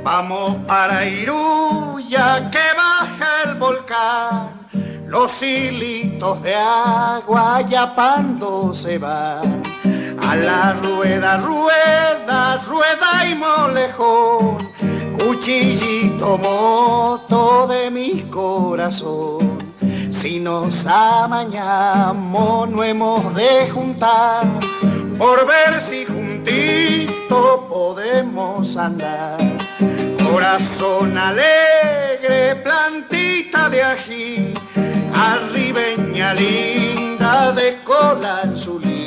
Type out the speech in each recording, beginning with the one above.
Vamos para Iruya que baja el volcán, los hilitos de agua yapando se van. A la rueda, rueda, rueda y molejón, cuchillito moto de mi corazón. Si nos amañamos no hemos de juntar, por ver si juntitos podemos andar. Corazón alegre, plantita de ají, arribeña linda de cola anzulí.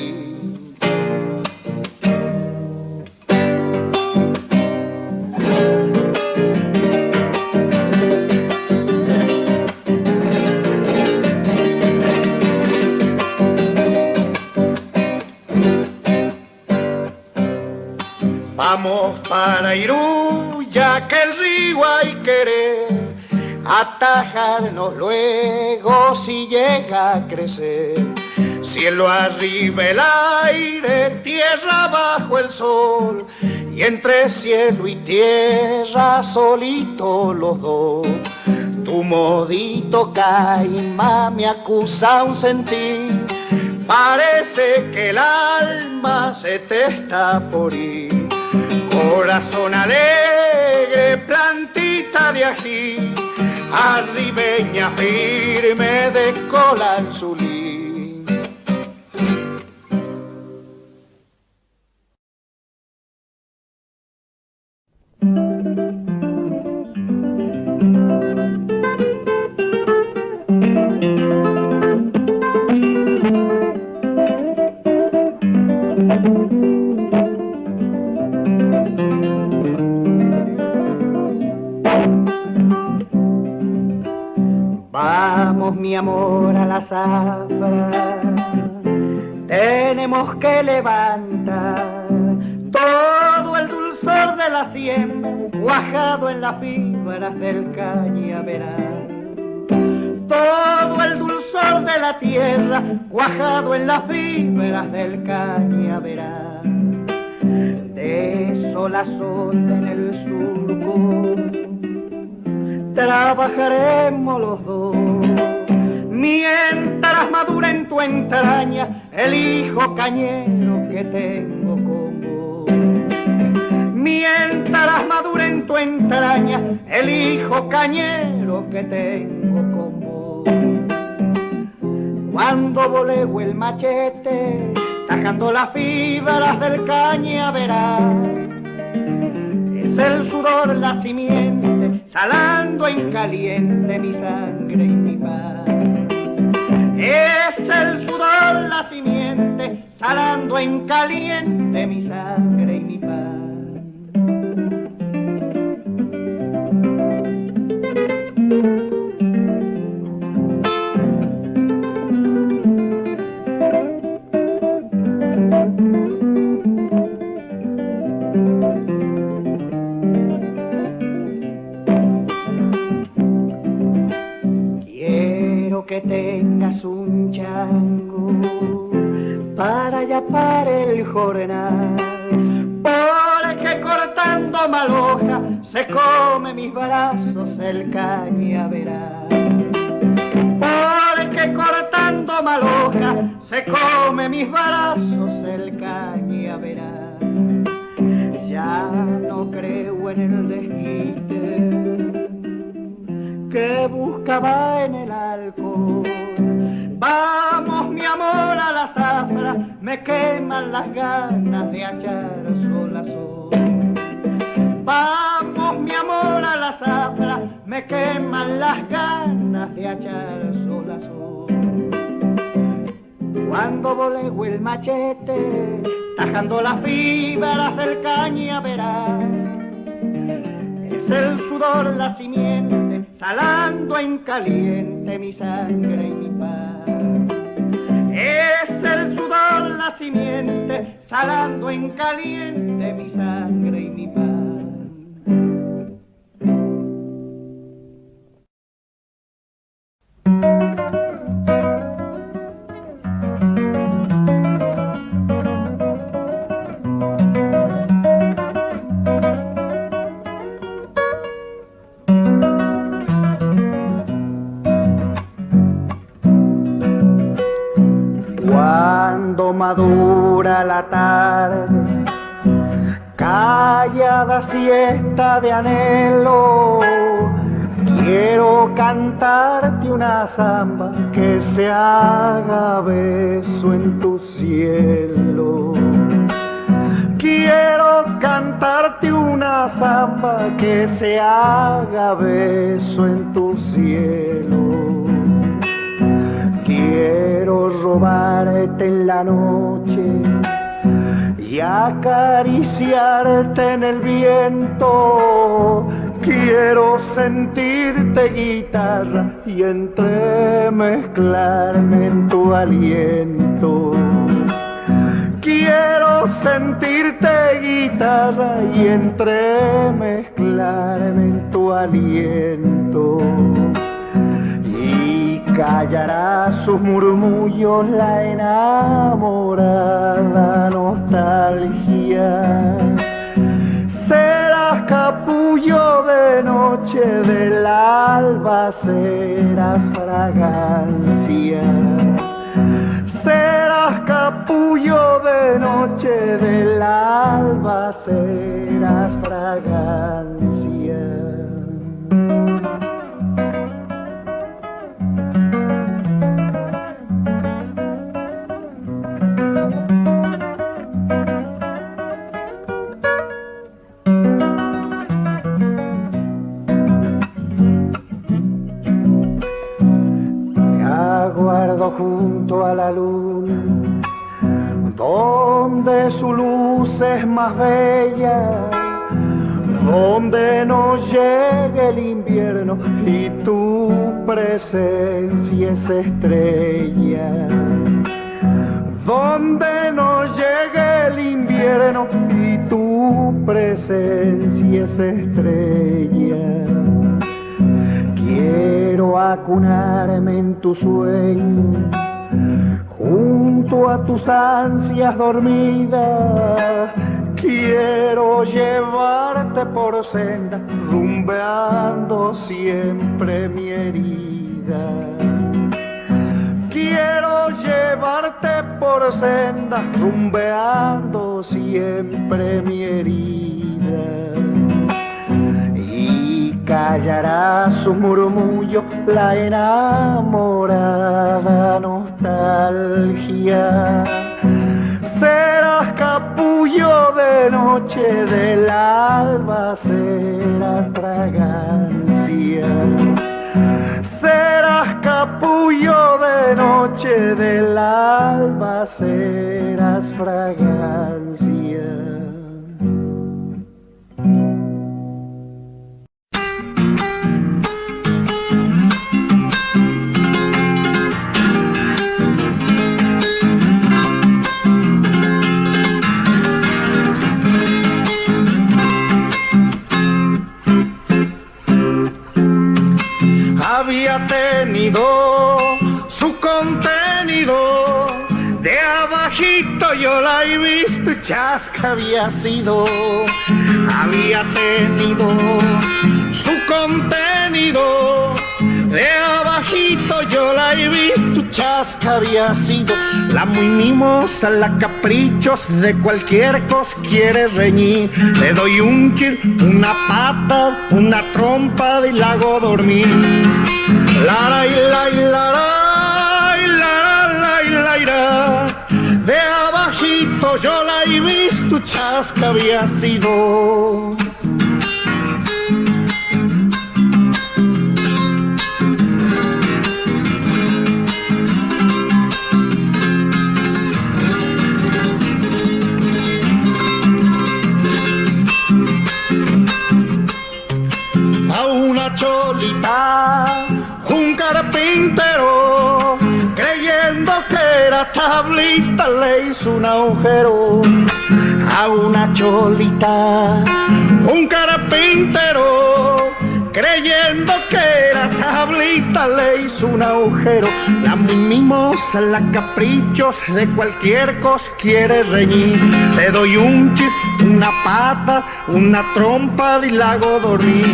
Vamos para Iruya que el río hay querer atajarnos luego si llega a crecer. Cielo arriba el aire, tierra bajo el sol, y entre cielo y tierra solitos los dos. Tu modito caima me acusa un sentir, parece que el alma se te está por ir. Corazón alegre, plantita de ají, arribeña firme de cola anzulí. Vamos, mi amor, a la zafra, tenemos que levantar todo el dulzor de la siembra, cuajado en las fibras del cañaveral. Todo el dulzor de la tierra, cuajado en las fibras del cañaveral. De sol a sol en el surco trabajaremos los dos, mientras madura en tu entraña el hijo cañero que tengo con vos. Mientras madura en tu entraña el hijo cañero que tengo con vos. Cuando voleo el machete tajando las fibras del cañaveral, es el sudor la simiente salando en caliente mi sangre y mi paz. Es el sudor la simiente salando en caliente mi sangre y mi paz. Que tengas un chango para yapar el jornal, porque cortando maloja se come mis brazos el cañaveral. Porque cortando maloja se come mis brazos el cañaveral. Ya no creo en el desquite que buscaba en el alcohol. Vamos, mi amor, a la zafra, me queman las ganas de achar sol a sol. Vamos, mi amor, a la zafra, me queman las ganas de achar sol a sol. Cuando voleo el machete tajando las fibras del cañaveral, es el sudor la simiente salando en caliente mi sangre y mi paz. Es el sudor la simiente salando en caliente mi sangre y mi paz. madura la tarde, callada siesta de anhelo, quiero cantarte una samba que se haga beso en tu cielo. Quiero cantarte una samba que se haga beso en tu cielo. Quiero robarte en la noche y acariciarte en el viento. Quiero sentirte guitarra y entremezclarme en tu aliento. Quiero sentirte guitarra y entremezclarme en tu aliento. Y callará sus murmullos la enamorada nostalgia. Serás capullo de noche, del alba serás fragancia. Serás capullo de noche, del alba serás fragancia. Junto a la luna, donde su luz es más bella, donde no llegue el invierno y tu presencia es estrella. Donde no llegue el invierno y tu presencia es estrella. Quiero acunarme en tu sueño, junto a tus ansias dormidas. Quiero llevarte por senda, rumbeando siempre mi herida. Quiero llevarte por senda, rumbeando siempre mi herida. Callará su murmullo la enamorada nostalgia. Serás capullo de noche, del alba serás fragancia. Serás capullo de noche, del alba serás fragancia. Había tenido su contenido, de abajito yo la he visto, chasca había sido. Había tenido su contenido, de abajito yo la he visto, chasca había sido. La muy mimosa, la caprichos, de cualquier cosa quiere reñir. Le doy un chir, una pata, una trompa y la hago dormir. La y la y la de abajito yo la he visto, chasca había sido. A una cholita, un carpintero, creyendo que era tablita, le hizo un agujero. A una cholita, un carpintero, creyendo que era tablita, le hizo un agujero. La muy mimosa, la caprichos, de cualquier cosa quiere reñir. Le doy un chip, una pata, una trompa y la hago dormir.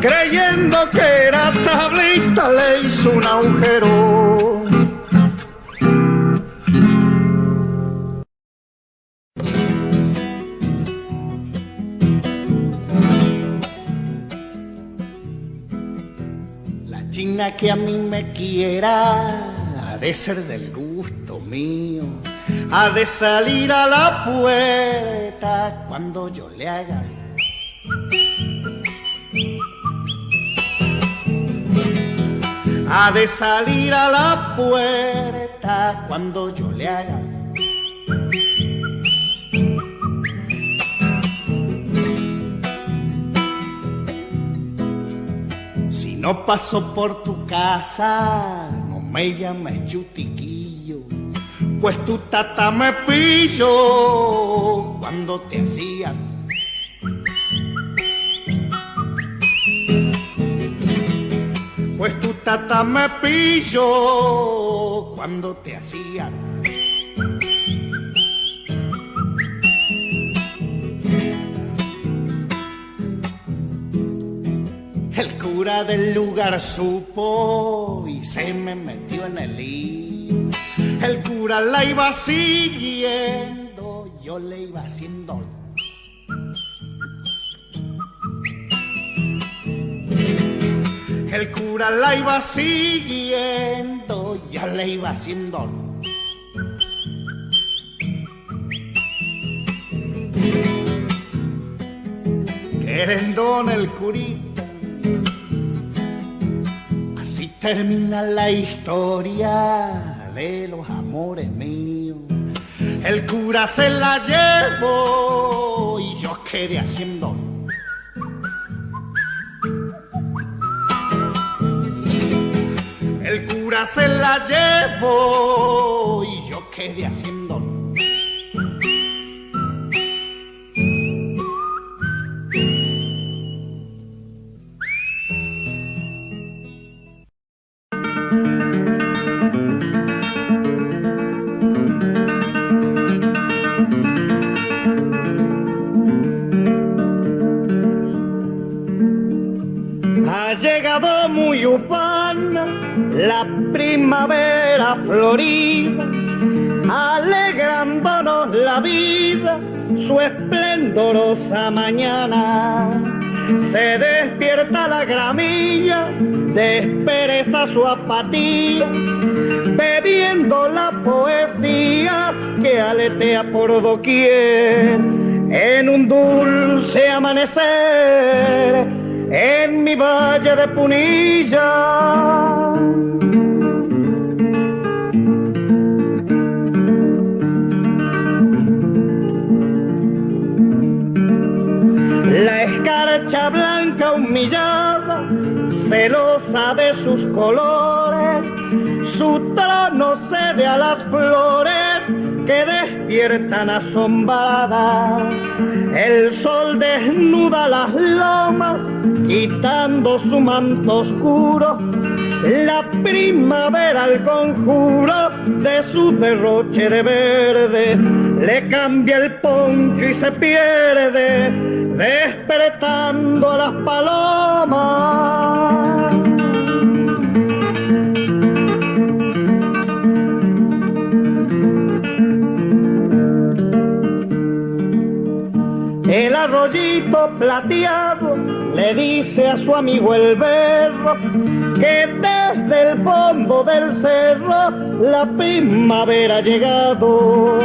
Creyendo que era tablita, carita le hizo un agujero. La china que a mí me quiera ha de ser del gusto mío, ha de salir a la puerta cuando yo le haga. Ha de salir a la puerta cuando yo le haga. Si no paso por tu casa, no me llames chutiquillo, pues tu tata me pilló cuando te hacían. Pues tu tata me pilló cuando te hacían. El cura del lugar supo y se me metió en el lío. El cura la iba siguiendo, yo le iba haciendo. El cura la iba siguiendo, ya le iba haciendo. Querendón el curita, así termina la historia de los amores míos. El cura se la llevó y yo quedé haciendo. El cura se la llevó y yo quedé haciendo. Ha llegado muy ufana la primavera florida, alegrándonos la vida, su esplendorosa mañana. Se despierta la gramilla, despereza su apatía, bebiendo la poesía que aletea por doquier. En un dulce amanecer, en mi valle de Punilla, la escarcha blanca humillada, celosa de sus colores, su trono cede a las flores que despiertan asombradas. El sol desnuda las lomas, quitando su manto oscuro. La primavera al conjuro de su derroche de verde le cambia el poncho y se pierde, despertando a las palomas. El arroyito plateado le dice a su amigo el berro que desde el fondo del cerro la primavera ha llegado.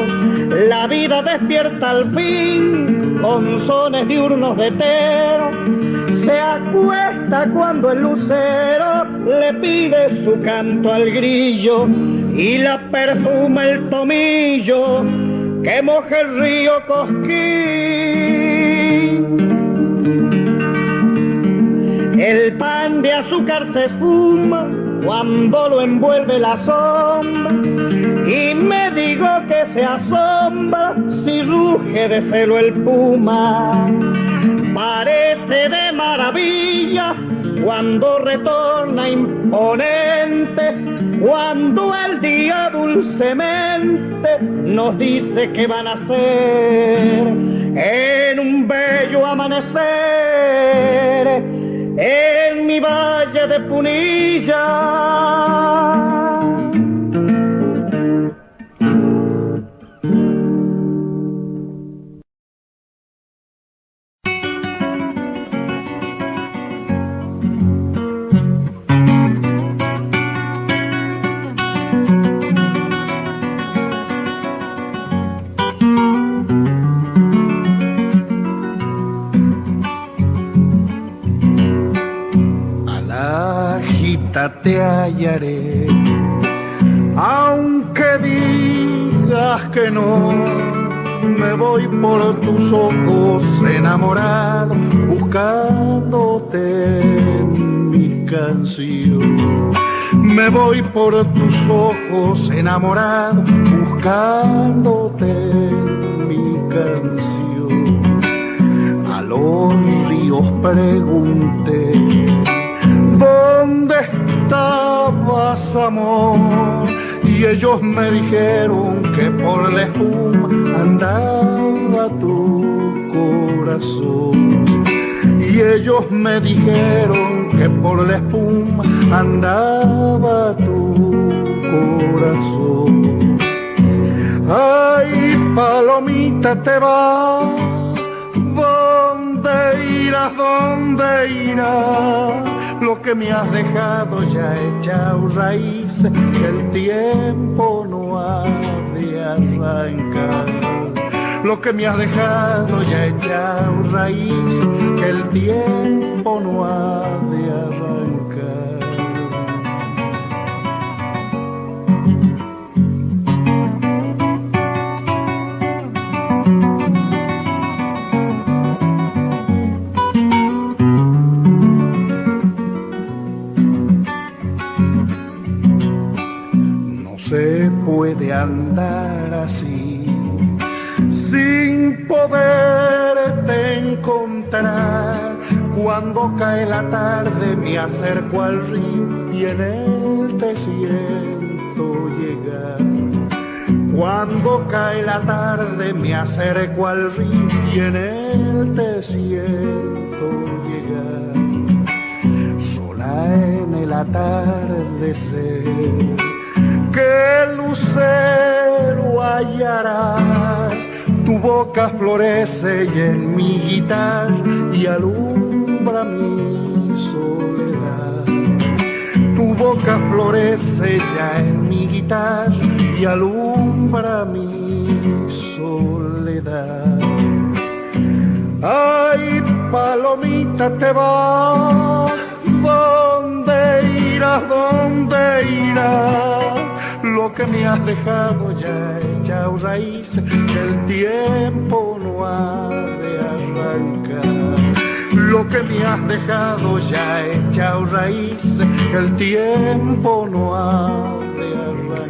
La vida despierta al fin con sones diurnos de tero, se acuesta cuando el lucero le pide su canto al grillo y la perfuma el tomillo que moja el río Cosquín. El pan de azúcar se esfuma cuando lo envuelve la sombra, y me digo que se asombra si ruge de celo el puma. Parece de maravilla cuando retorna imponente, cuando el día dulcemente nos dice que van a ser en un bello amanecer, en mi valle de Punilla. Te hallaré, aunque digas que no, me voy por tus ojos enamorado, buscándote en mi canción. Me voy por tus ojos enamorado, buscándote en mi canción. A los ríos pregunté, ¿dónde estabas, amor? Y ellos me dijeron que por la espuma andaba tu corazón. Y ellos me dijeron que por la espuma andaba tu corazón. Ay, palomita, te vas, ¿dónde irás? ¿Dónde irás? Lo que me has dejado ya echado raíces, que el tiempo no ha de arrancar. Lo que me has dejado ya echado raíces, que el tiempo no ha de arrancar. Se puede andar así sin poderte encontrar. Cuando cae la tarde me acerco al río y en él te siento llegar. Cuando cae la tarde me acerco al río y en él te siento llegar. Sola en el atardecer, ¿qué lucero hallarás? Tu boca florece y en mi guitarra y alumbra mi soledad. Tu boca florece ya en mi guitarra y alumbra mi soledad. Ay, palomita, te vas, ¿dónde irás? ¿Dónde irás? Lo que me has dejado ya echado raíces, que el tiempo no ha de arrancar. Lo que me has dejado ya echado raíces, que el tiempo no ha de arrancar.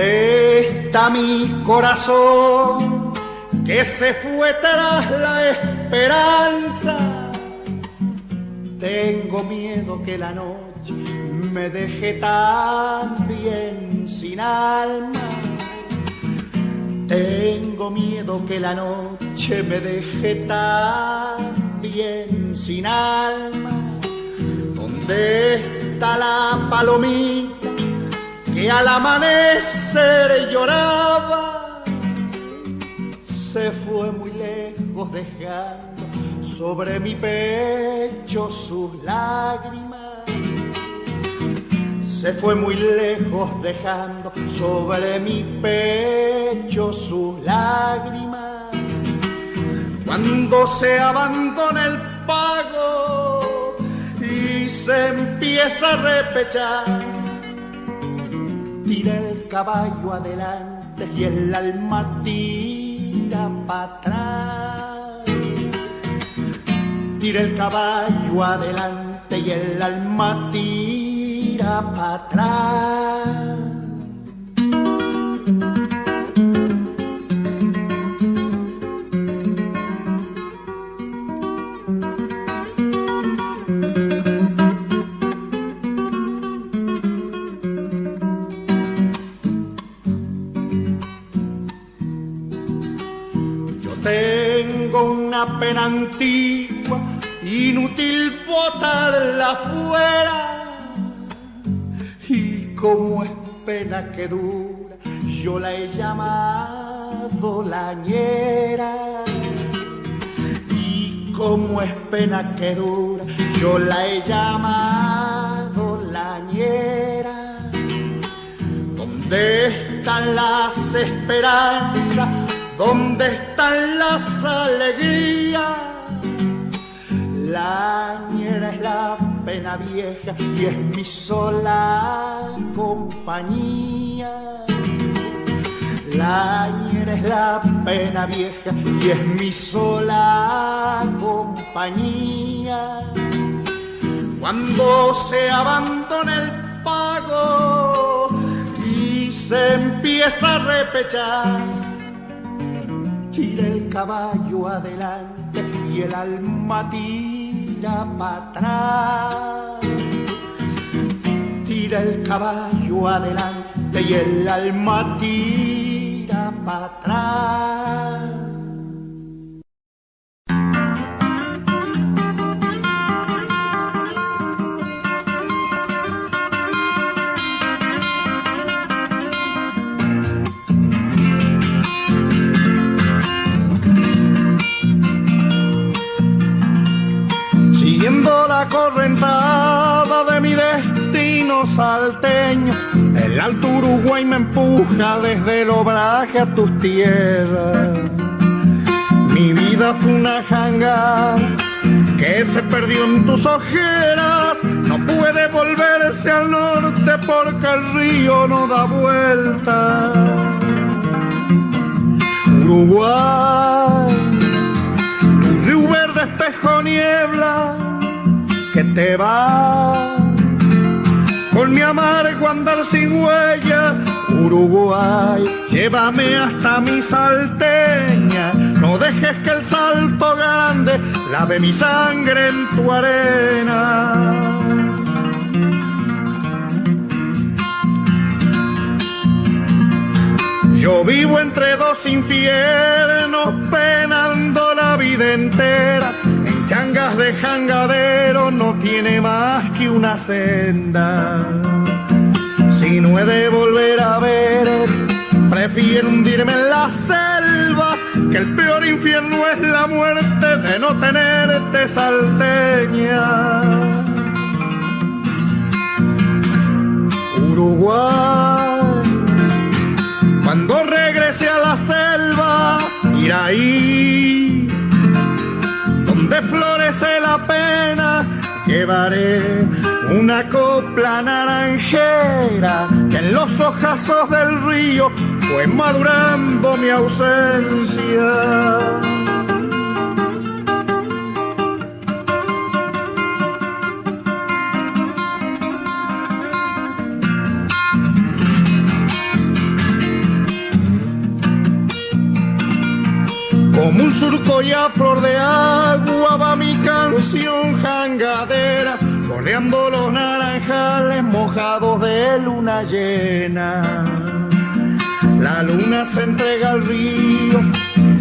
Está mi corazón que se fue tras la esperanza. Tengo miedo que la noche me deje también sin alma. Tengo miedo que la noche me deje también sin alma. ¿Dónde está la palomita que al amanecer lloraba? Se fue muy lejos dejando sobre mi pecho sus lágrimas. Se fue muy lejos dejando sobre mi pecho sus lágrimas. Cuando se abandona el pago y se empieza a repechar, tira el caballo adelante y el alma tira para atrás. Tira el caballo adelante y el alma tira para atrás. pena antigua, inútil botarla fuera. Y como es pena que dura, yo la he llamado lañera. Y como es pena que dura, yo la he llamado lañera. ¿Dónde están las esperanzas? ¿Dónde están las alegrías? Lañera es la pena vieja y es mi sola compañía. Lañera es la pena vieja y es mi sola compañía. Cuando se abandona el pago y se empieza a repechar, tira el caballo adelante y el alma tira para atrás. Tira el caballo adelante y el alma tira para atrás. Siguiendo la correntada de mi destino salteño, el alto Uruguay me empuja desde el obraje a tus tierras. Mi vida fue una jangada que se perdió en tus ojeras. No puede volverse al norte porque el río no da vuelta. Uruguay, río verde, espejo, niebla, que te va con mi amargo andar sin huella. Uruguay, llévame hasta mi salteña, no dejes que el Salto Grande lave mi sangre en tu arena. Yo vivo entre dos infiernos, penando la vida entera. En changas de jangadero no tiene más que una senda. Si no he de volver a ver, prefiero hundirme en la selva, que el peor infierno es la muerte de no tenerte salteña. Uruguay, cuando regrese a la selva, ir ahí donde florece la pena, llevaré una copla naranjera que en los ojazos del río fue madurando mi ausencia. Como un surco y a flor de agua va mi canción jangadera, bordeando los naranjales mojados de luna llena. La luna se entrega al río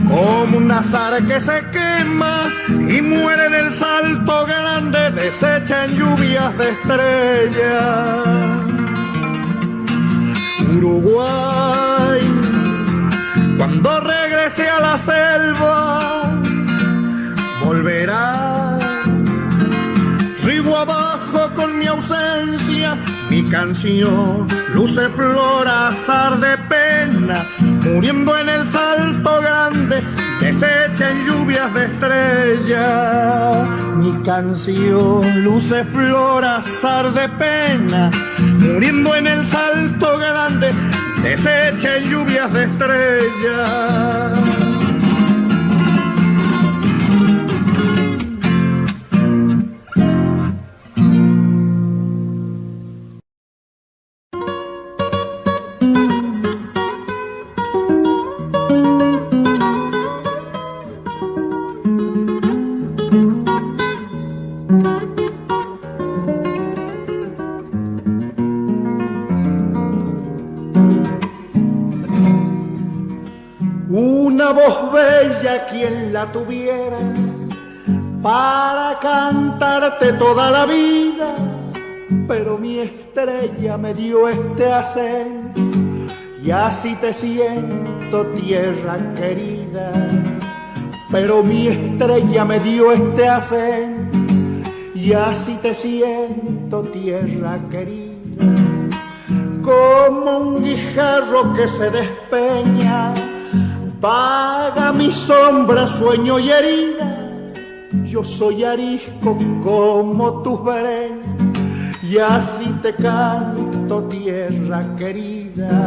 como un azar que se quema y muere en el Salto Grande, deshecha en lluvias de estrellas. Uruguay, cuando regrese a la selva, volverá río abajo con mi ausencia. Mi canción luce flor, azar de pena, muriendo en el Salto Grande, deshecha en lluvias de estrella. Mi canción luce flor, azar de pena, muriendo en el Salto Grande, deshecha en lluvias de estrella. Una voz bella quien la tuviera, para cantarte toda la vida, pero mi estrella me dio este acento y así te siento, tierra querida. Pero mi estrella me dio este acento y así te siento, tierra querida. Como un guijarro que se despeña, vaga mi sombra, sueño y herida. Yo soy arisco como tus bereñas y así te canto, tierra querida.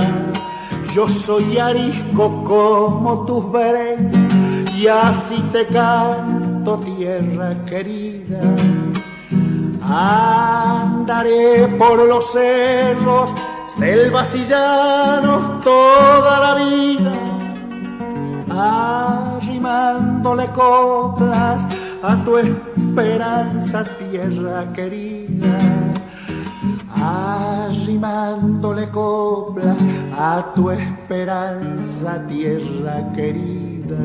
Yo soy arisco como tus bereñas y así te canto, tierra querida. Andaré por los cerros, selvas y llanos toda la vida, arrimándole coplas a tu esperanza, tierra querida. Arrimándole coplas a tu esperanza, tierra querida.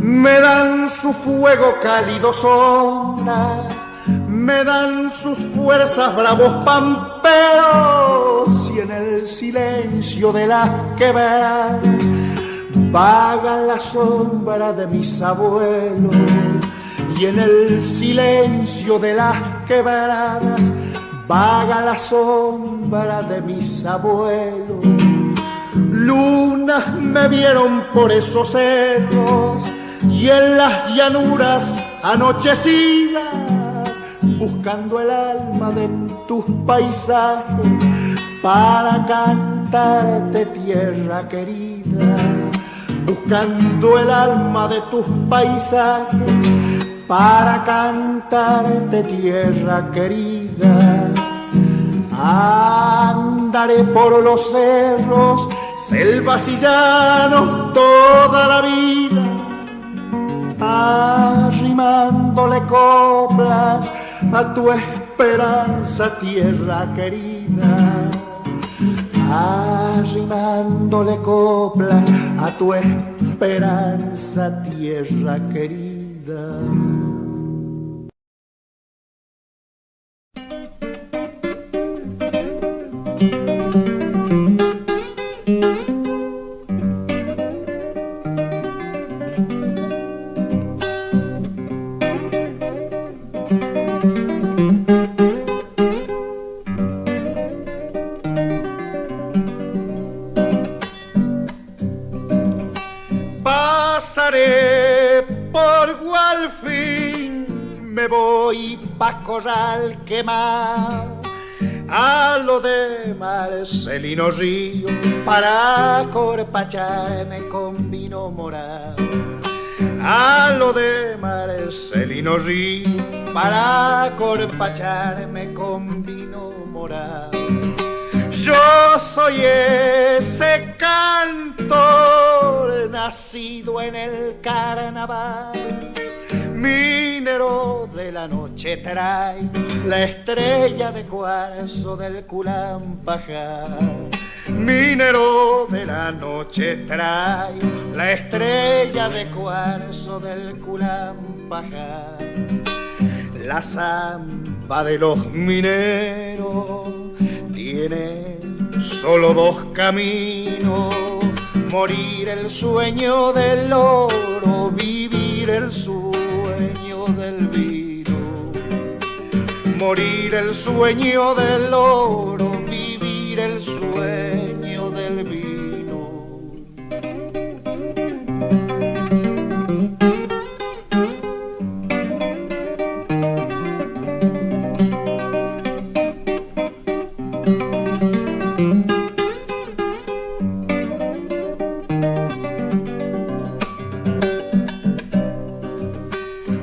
Me dan su fuego cálidos ondas, me dan sus fuerzas bravos pamperos, y en el silencio de las quebradas vaga la sombra de mis abuelos, y en el silencio de las quebradas vaga la sombra de mis abuelos. Lunas me vieron por esos cerros y en las llanuras anochecidas, buscando el alma de tus paisajes para cantarte, tierra querida. Buscando el alma de tus paisajes para cantarte, tierra querida. Andaré por los cerros, selvas y llanos toda la vida, arrimándole coplas a tu esperanza, tierra querida. Arrimándole coplas a tu esperanza, tierra querida. Pasaré por Gualfín, me voy pa' Corral Quemado, a lo de Marcelino Río, para corpacharme con vino morado. A lo de Marcelino Río, para corpacharme con vino morado. Yo soy ese cantor nacido en el carnaval, minero de la noche trae la estrella de cuarzo del Culampajal. Minero de la noche trae la estrella de cuarzo del Culampajal. La zamba de los mineros tiene solo dos caminos: morir el sueño del oro, vivir el sueño del vino. Morir el sueño del oro, vivir el sueño del vino.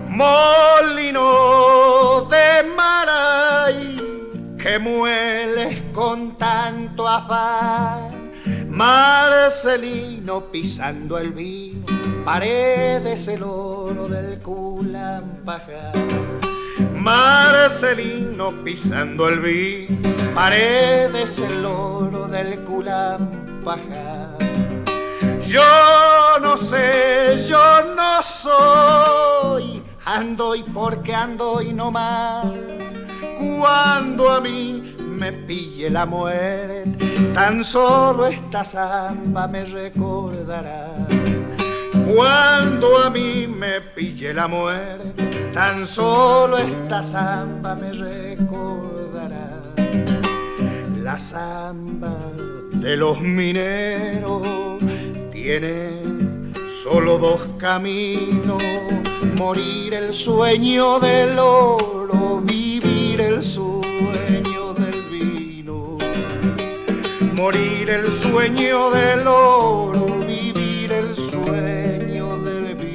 Molino de Maray, que mueles con tanto afán, Marcelino Marcelino pisando el vino, Paredes el oro del Culampajar. Marcelino pisando el vino, Paredes el oro del Culampajar. Yo no sé, yo no soy, ando y porque ando y no más. Cuando a mí me pille la muerte, tan solo esta samba me recordará. Cuando a mí me pille la muerte, tan solo esta samba me recordará. La samba de los mineros tiene solo dos caminos: morir el sueño del oro, vivir el sueño del vino. Morir el sueño del oro, vivir el sueño del vino.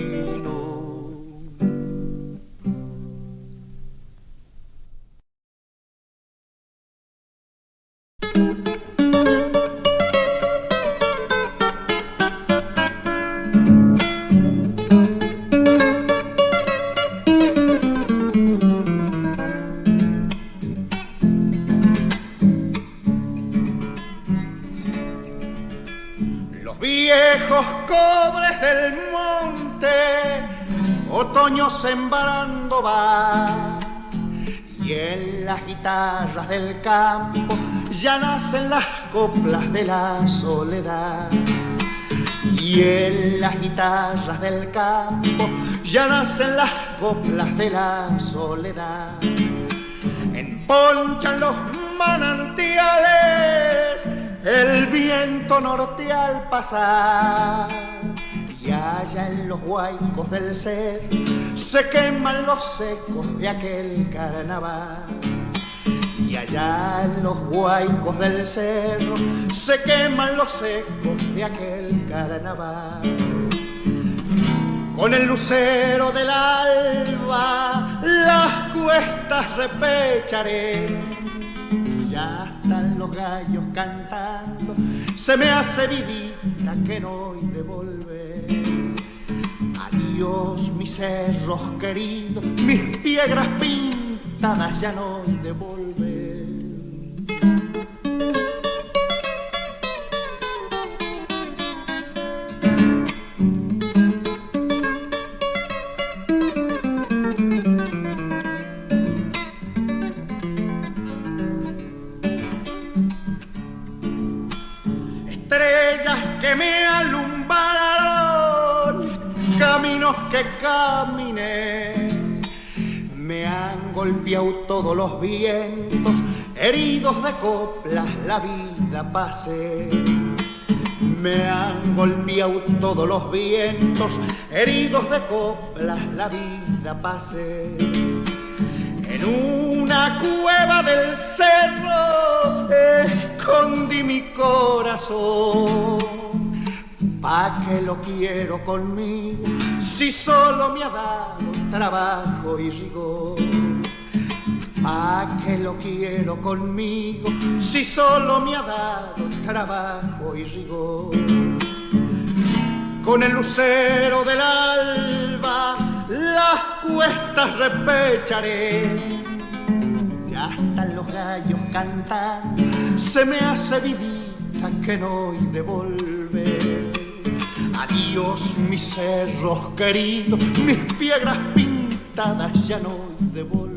Viejos cobres del monte, otoño sembrando va, y en las guitarras del campo ya nacen las coplas de la soledad. Y en las guitarras del campo ya nacen las coplas de la soledad. Emponchan los manantiales el viento norte al pasar, y allá en los huaicos del cerro se queman los secos de aquel carnaval. Y allá en los huaicos del cerro se queman los secos de aquel carnaval. Con el lucero del alba las cuestas repecharé, ya están los gallos cantando, se me hace vidita que no he de volver. Adiós mis cerros queridos, mis piedras pintadas ya no he de volver. Estrellas que me alumbraron, caminos que caminé, me han golpeado todos los vientos, heridos de coplas la vida pasé. Me han golpeado todos los vientos, heridos de coplas la vida pasé. En una cueva del cerro escondí mi corazón. ¿Pa' qué lo quiero conmigo si solo me ha dado trabajo y rigor? ¿Pa' qué lo quiero conmigo si solo me ha dado trabajo y rigor? Con el lucero del alba las cuestas repecharé, ya están los gallos cantando, se me hace vidita que no he de volver. Adiós mis cerros queridos, mis piedras pintadas ya no he de volver.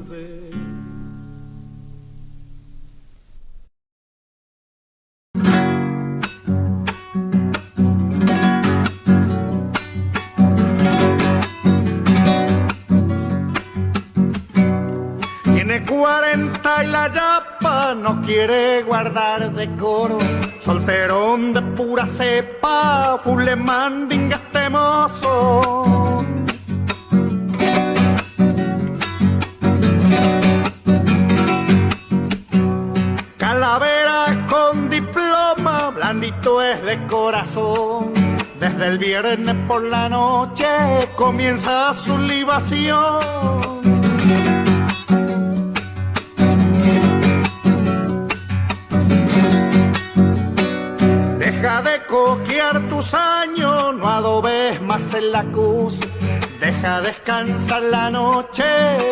Tiene 40 y la yapa no quiere guardar decoro, solterón de pura cepa, fule mandinga este mozo. Calavera con diploma, blandito es de corazón. Desde el viernes por la noche comienza su libación. Deja de coquear tus años, no adobes más en la cruz. Deja descansar la noche,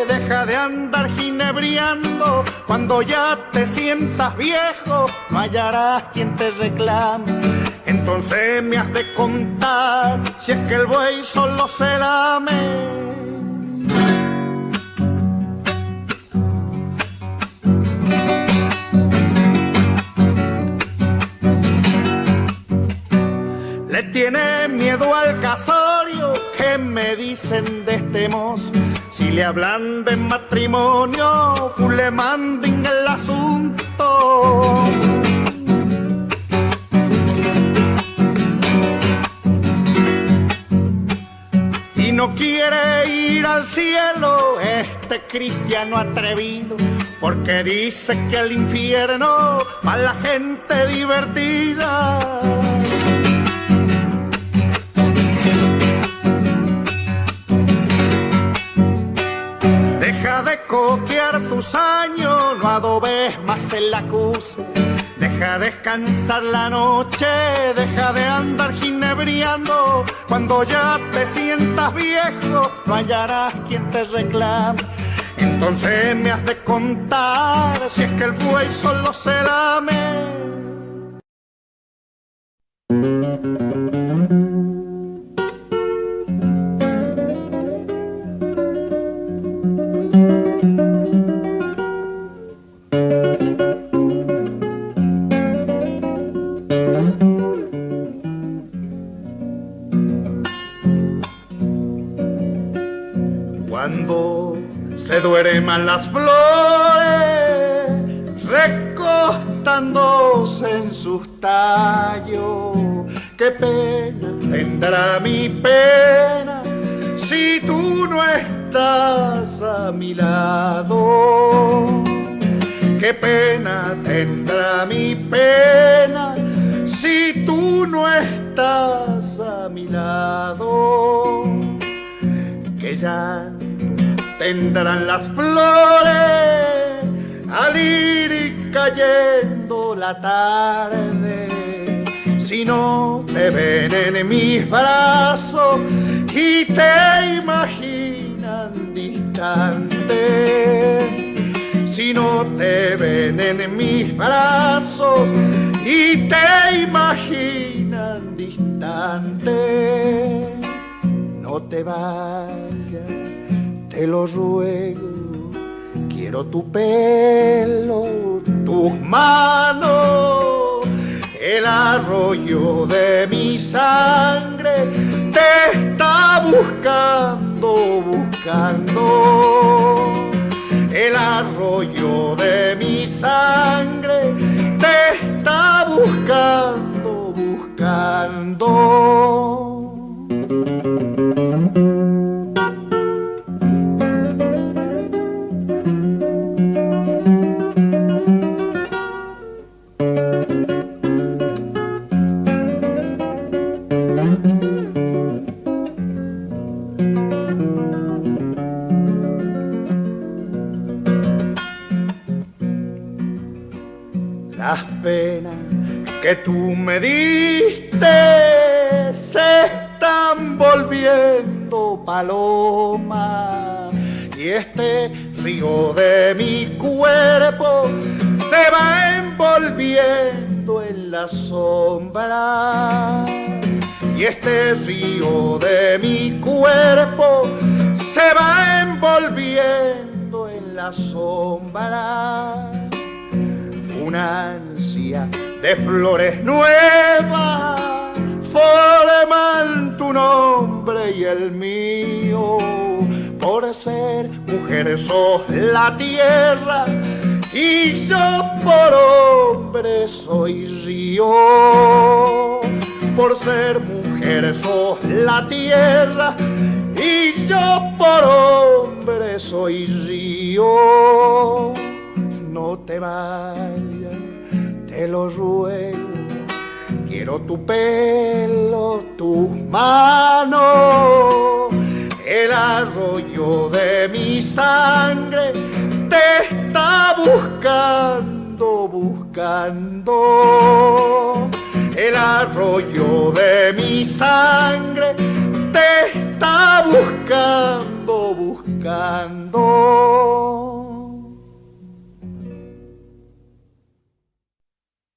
deja de andar ginebriando. Cuando ya te sientas viejo, no hallarás quien te reclame. Entonces me has de contar si es que el buey solo se lame. Le tiene miedo al casorio, que me dicen de este mozo. Si le hablan de matrimonio, le manden el asunto. Y no quiere ir al cielo este cristiano atrevido, porque dice que el infierno va la gente divertida. Deja de coquear tus años, no adobes más en la cruz. Deja descansar la noche, deja de andar ginebriando. Cuando ya te sientas viejo, no hallarás quien te reclame. Entonces me has de contar si es que el buey solo se lame. Cuando se duerman las flores, recostándose en sus tallos, qué pena tendrá mi pena si tú no estás a mi lado. Qué pena tendrá mi pena si tú no estás a mi lado. Que ya tendrán las flores al ir cayendo la tarde, si no te ven en mis brazos y te imaginan distante. Si no te ven en mis brazos y te imaginan distante, no te vayas, te lo ruego. Quiero tu pelo, tus manos, el arroyo de mi sangre te está buscando, buscando. El arroyo de mi sangre te está buscando, buscando. Las penas que tú me diste se están volviendo paloma, y este río de mi cuerpo se va envolviendo en la sombra. Y este río de mi cuerpo se va envolviendo en la sombra. Una ansia de flores nuevas forman tu nombre y el mío. Por ser mujer sos la tierra y yo por hombre soy río. Por ser mujer sos la tierra y yo por hombre soy río. No te vayas, te lo ruego. Quiero tu pelo, tus manos, el arroyo de mi sangre te está buscando, buscando. el arroyo de mi sangre te está buscando, buscando.